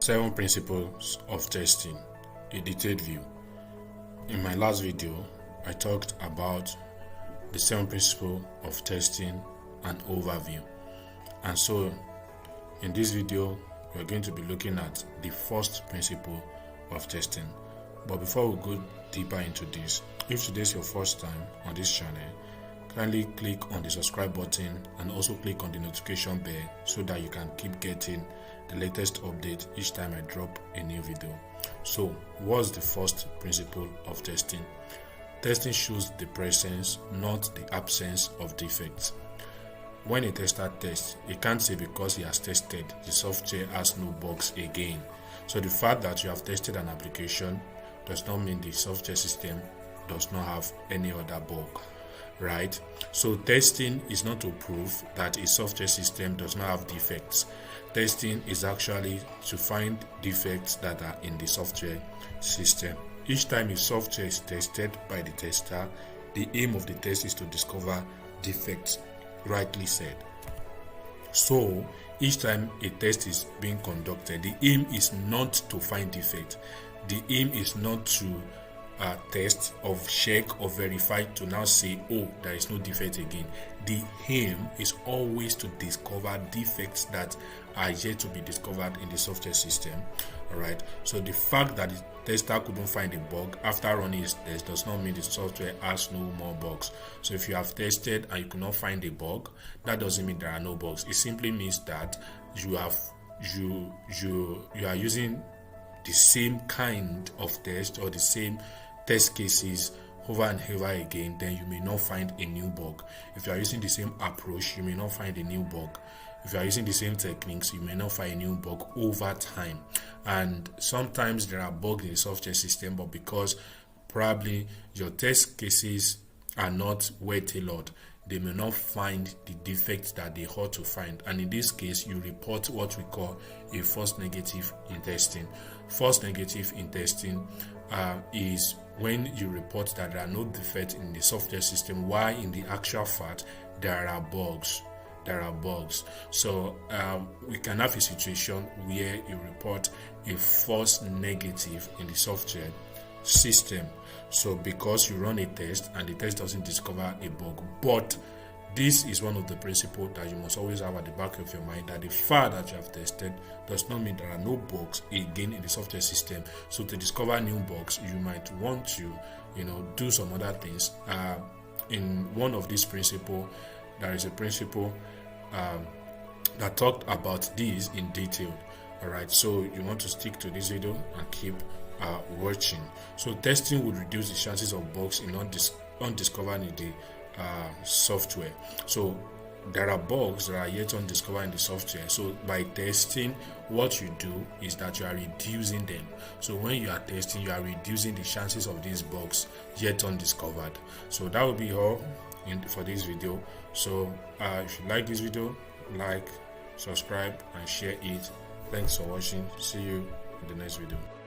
7 principles of testing, a detailed view. In my last video, I talked about the 7 principles of testing and overview. And so in this video, we're going to be looking at the first principle of testing. But before we go deeper into this, if today is your first time on this channel, kindly click on the subscribe button and also click on the notification bell so that you can keep getting the latest update each time I drop a new video. So, what's the first principle of testing? Testing shows the presence, not the absence of defects. When a tester tests, he can't say because he has tested, the software has no bugs again. So the fact that you have tested an application does not mean the software system does not have any other bug, right? So testing is not to prove that a software system does not have defects. Testing is actually to find defects that are in the software system. Each time a software is tested by the tester, the aim of the test is to discover defects, rightly said. So each time a test is being conducted, the aim is not to find defects. The aim is not to test or check or verify to now say, oh, there is no defect again. The aim is always to discover defects that are yet to be discovered in the software system. Alright, so the fact that the tester couldn't find a bug after running his test does not mean the software has no more bugs. So if you have tested and you could not find a bug, that doesn't mean there are no bugs. It simply means that you are using the same kind of test or the same test cases over and over again, then you may not find a new bug. If you are using the same approach, you may not find a new bug. If you are using the same techniques, you may not find a new bug over time. And sometimes there are bugs in the software system, but because probably your test cases are not well tailored, they may not find the defects that they ought to find. And in this case, you report what we call a false negative in testing. False negative in testing is when you report that there are no defects in the software system, while in the actual fact there are bugs. So we can have a situation where you report a false negative in the software system. So because you run a test and the test doesn't discover a bug, but this is one of the principles that you must always have at the back of your mind, that the fact that you have tested does not mean there are no bugs again in the software system. So to discover new bugs, you might want to, do some other things. In one of these principles, there is a principle that talked about these in detail. All right, so you want to stick to this video and keep watching. So testing would reduce the chances of bugs in undiscovered in the software. So there are bugs that are yet undiscovered in the software. So by testing, what you do is that you are reducing them. So when you are testing, you are reducing the chances of these bugs yet undiscovered. So that will be all for this video. So if you like this video, like, subscribe and share it. Thanks for watching. See you in the next video.